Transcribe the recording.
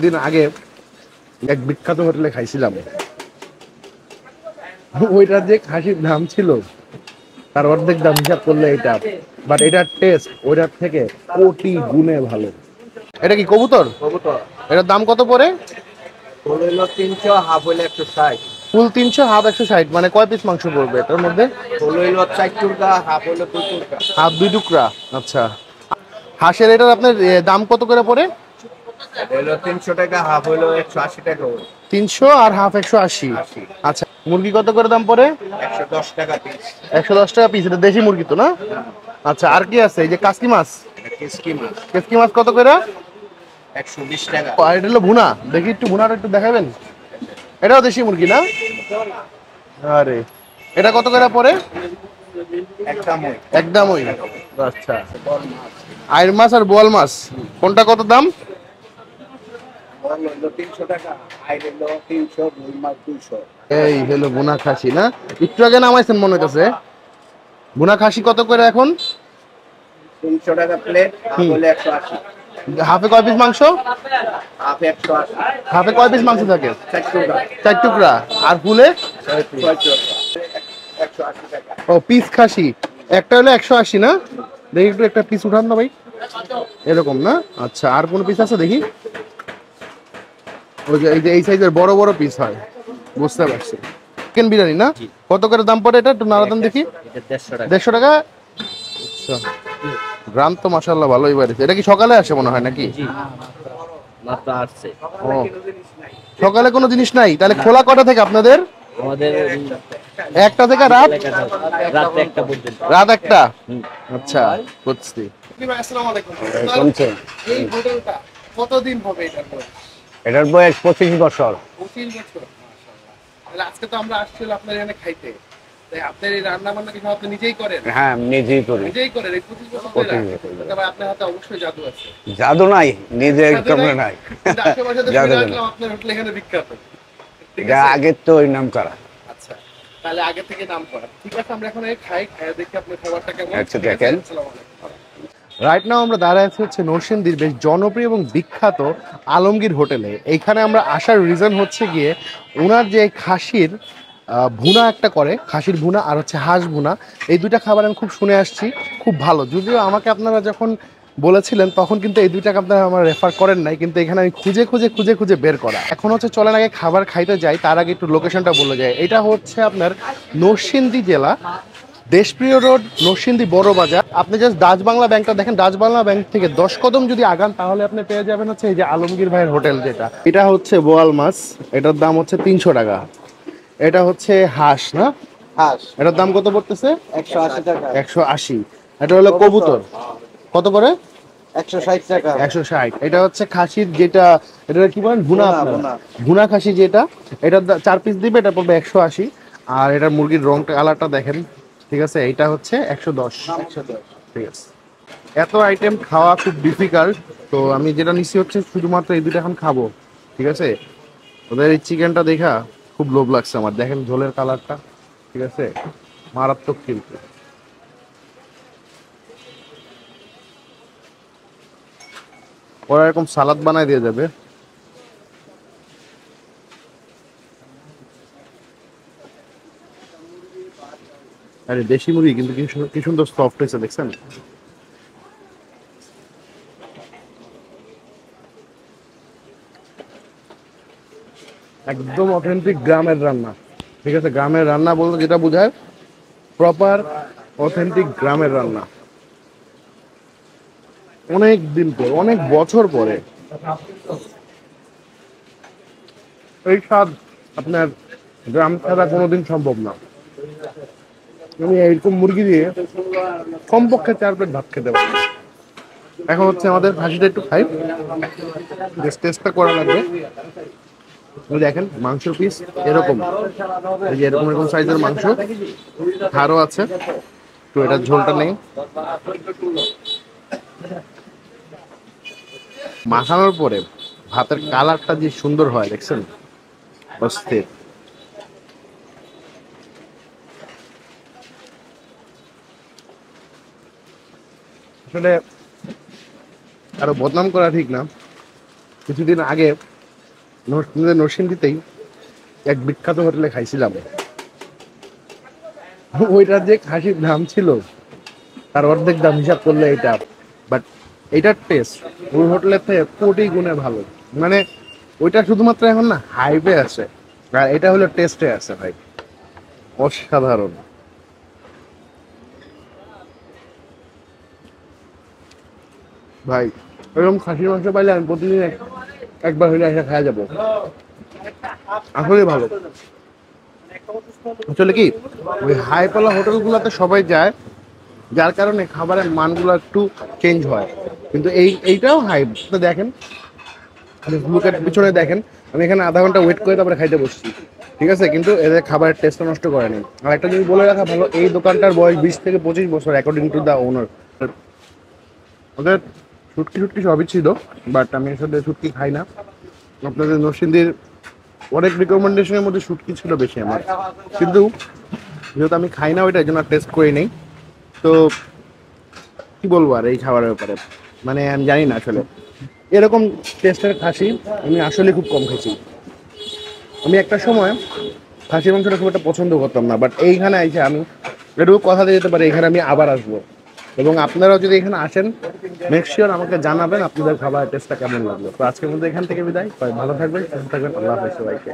দিন আগে এক বিখ্যাত হোটেলে খাইছিলাম, ওইটার যে খাসির দাম ছিল তার অর্ধেক দাম হিসাব করলে এটা, বাট এটার টেস্ট ওইটার থেকে কোটি গুণে ভালো। এটা কি কবুতর? কবুতর এটার দাম কত পড়ে? ফুল হইলো 300, হাফ হইলো 160। ফুল 300, হাফ 160, মানে কয় পিস মাংস পড়বে এটার মধ্যে? ফুল হইলো 4 টুকরা, হাফ হইলো 2 টুকরা। হাফ 2 টুকরা। আচ্ছা, হাঁসের এটার আপনার দাম কত করে পড়ে? এটা হইলো 300 টাকা, হাফ হইলো 180 টাকা। 300 আর হাফ 180। 80। আচ্ছা, মুরগি কত করে দাম পড়ে? 110 টাকা পিস। 110 টাকা পিস। এটা দেশি মুরগি তো না? আচ্ছা, আর কি আছে? এই যে কাসকি মাছ। এটা কিসকি মাছ, কাসকি মাছ কত করে? 120 টাকা। আর এটা হলো ভুনা, দেখি একটু ভুনাটা একটু দেখাবেন। এটাও দেশি মুরগি না? আরে এটা কত করে পড়ে? একদমই। আচ্ছা, আইর মাছ আর বোয়াল মাছ কোনটা কত দাম? বল হইলো 300 টাকা, আইর হইলো 300, রুই মাছ 200। এই হলো ভুনা খাসি না? একটু আগে নামাইছেন মনে হইতেছে। ভুনা খাসি কত করে এখন? 300 টাকা প্লেট, হাফ হইলো 180। হাফে কয় পিস মাংস? হাফ 180। হাফে কয় পিস মাংস থাকে? 4 টুকরা। 4 টুকরা। আর ফুলে? 6 টুকরা। 180 টাকা। ও, পিস খাসি একটা হলো 180 না? দেখি একটু একটা পিস উঠান না ভাই, এরকম না? আচ্ছা, আর কোন পিস আছে দেখি? ওই যে এই সাইজের বড় বড় পিস হয়, বুঝতে পারছি। চিকেন বিরিয়ানি না? কত করে দাম পড়ে এটা? একটু নাড়াদাম দেখি। 150 টাকা। আচ্ছা, গ্রাম তো মাশাআল্লাহ ভালোই বাড়িছে। এটা কি সকালে আসে মনে হয় নাকি? মাত্র আসছে। ও, সকালে কোনো জিনিস নাই? তাহলে খোলা কটা থেকে আপনাদের? আমাদের একটা থেকে রাত রাত 1টা পর্যন্ত। রাত 1টা। আচ্ছা, বুঝছি। আসসালামু আলাইকুম। এই হোটেলটা কতদিন হবে এটার বয়স? এটার বয়স 25 বছর। 25 বছর। মাশাআল্লাহ। তাহলে আজকে তো আমরা আসছি আপনার এখানে খাইতে, তাই আপনার এই রান্না বান্না কি আপনি নিজেই করেন? হ্যাঁ, নিজেই করি। নিজেই করেন এই 25 বছর ধরে? তবে আপনার হাতে অবশ্যই জাদু আছে। জাদু নাই, নিজে একদম নাই। কিন্তু আশেপাশে তো শুনে রাখলাম আপনার হোটেল এখানে বিখ্যাত। ঠিক আছে, আগে তো ওই নাম করা। আচ্ছা, তাহলে আগে থেকে নাম করা। ঠিক আছে, আমরা এখন খাই, খাইয়ে দেখি আপনার খাবারটা কেমন। আচ্ছা, দেখেন। রাইট নাও আমরা দাঁড়ায় আছি হচ্ছে নরসিংদীর বেশ জনপ্রিয় এবং বিখ্যাত আলমগীর হোটেলে। এইখানে আমরা আসার রিজন হচ্ছে গিয়ে ওনার যে খাসির ভুনা একটা করে, খাসির ভুনা আর হচ্ছে হাঁস ভুনা, এই দুইটা খাবার আমি খুব শুনে আসছি, খুব ভালো। যদিও আমাকে আপনারা যখন বলেছিলেন তখন কিন্তু এই দুইটাকে আপনারা আমার রেফার করেন নাই, কিন্তু এখানে আমি খুঁজে খুঁজে খুঁজে খুঁজে বের করা। এখন হচ্ছে চলেন আগে খাবার খাইতে যাই, তার আগে একটু লোকেশনটা বলে যায়। এটা হচ্ছে আপনার নরসিংদী জেলা, দেশপ্রিয় রোড, নরসিংদী বড় বাজার। আপনি জাস্ট ডাচ বাংলা ব্যাংকটা দেখেন, ডাচ বাংলা ব্যাংক থেকে 10 কদম যদি আগান তাহলে আপনি পেয়ে যাবেন হচ্ছে এই যে আলমগীর ভাইয়ের হোটেল। যেটা এটা হচ্ছে বোয়াল মাছ, এটার দাম হচ্ছে 300 টাকা। এটা হচ্ছে হাঁস না? হাঁস এটার দাম কত পড়তেছে? 180 টাকা। 180। এটা হলো কবুতর, কত করে? 160 টাকা। 160। এটা হচ্ছে খাসির যেটা, এটা কি বলেন? ভুনা। ভুনা। ভুনা খাসি যেটা, এটা 4 পিস দিবে, এটা পড়বে 180। আর এটা মুরগির রংটা কালারটা দেখেন, ঠিক আছে? এটা হচ্ছে 110। 110। ঠিক আছে, এত আইটেম খাওয়া খুব ডিফিকাল্ট, তো আমি যেটা নিচ্ছি হচ্ছে শুধুমাত্র এই দুটো এখন খাবো। ঠিক আছে, ওদের এই চিকেনটা দেখা খুব লোভ লাগছে আমার। দেখেন ঝোলের কালারটা, ঠিক আছে, মারাত্মক কিন্তু। ওরা এরকম সালাদ বানায় দিয়ে যাবে। আরে দেশি মুরগি কিন্তু কি সুন্দর সফট হয়েছে, দেখছেন? একদম অথেন্টিক গ্রামের রান্না। ঠিক আছে, গ্রামের রান্না বলতে যেটা বোঝায় প্রপার অথেন্টিক গ্রামের রান্না। অনেক দিন পর, অনেক বছর পরে এই স্বাদ আপনার গ্রাম ছাড়া কোনোদিন সম্ভব না। আমি এইরকম মুরগি দিয়ে কমপক্ষে 4 প্লেট ভাত খেতে পারি। এখন হচ্ছে আমাদের ভাজিটা একটু খাই, টেস্টটা করা লাগবে। দেখেন মাংসের পিস এরকম, এই যে এরকম এরকম সাইজের মাংস, হাড়ও আছে। তো এটার ঝোলটা নেই, মাখানোর পরে ভাতের কালারটা যে সুন্দর হয় দেখছেন, অস্থির। আসলে আরো বদনাম করা ঠিক না। কিছুদিন আগে নরসিংদীতেই এক বিখ্যাত হোটেলে খাইছিলাম। ওইটার যে খাসির দাম ছিল তার অর্ধেক দাম হিসাব করলে এটা, বাট এটার টেস্ট ওই হোটেলের থেকে কোটি গুণে ভালো। মানে ওইটা শুধুমাত্র এখন না হাইপে আছে, আর এটা হলো টেস্টে আছে ভাই, অসাধারণ। ভাই এরকম খাসির মাংস পাইলে আমি প্রতিদিন একবার হলে এসে খাওয়া যাবো, আসলে ভালো। আসলে কি ওই হাইপালা হোটেলগুলোতে সবাই যায়, যার কারণে খাবারের মানগুলো একটু চেঞ্জ হয়, কিন্তু এইটাও হাই। তো দেখেন লোকের পিছনে দেখেন, আমি এখানে আধা ঘন্টা ওয়েট করে তারপরে খাইতে বসছি, ঠিক আছে, কিন্তু এদের খাবারের টেস্টটা নষ্ট করেনি। আর একটা জিনিস বলে রাখা ভালো, এই দোকানটার বয়স 20 থেকে 25 বছর অ্যাকর্ডিং টু দ্য ওনার। ওদের শুটকি শুটকি সবই ছিল, বাট আমি আসলে শুটকি খাই না। আপনাদের নরসিংদীর অনেক রিকমেন্ডেশনের মধ্যে শুটকি ছিল বেশি আমার, কিন্তু যেহেতু আমি খাই না ওইটা, এই জন্য টেস্ট করে নেই। তো কি বলবো আর এই খাবারের ব্যাপারে, মানে আমি জানি না আসলে এরকম টেস্টের খাসি আমি আসলে খুব কম খেয়েছি। আমি একটা সময় খাসির মাংসটা খুব একটা পছন্দ করতাম না, বাট এইখানে এসে আমি এটুকু কথা দিয়ে যেতে পারি এখানে আমি আবার আসবো। এবং আপনারাও যদি এখানে আসেন মেক শিওর আমাকে জানাবেন আপনাদের খাবারের টেস্টটা কেমন লাগলো। তো আজকের মধ্যে এখান থেকে বিদায়, সবাই ভালো থাকবেন, সুস্থ থাকবেন, আল্লাহ হাফেজ সবাইকে।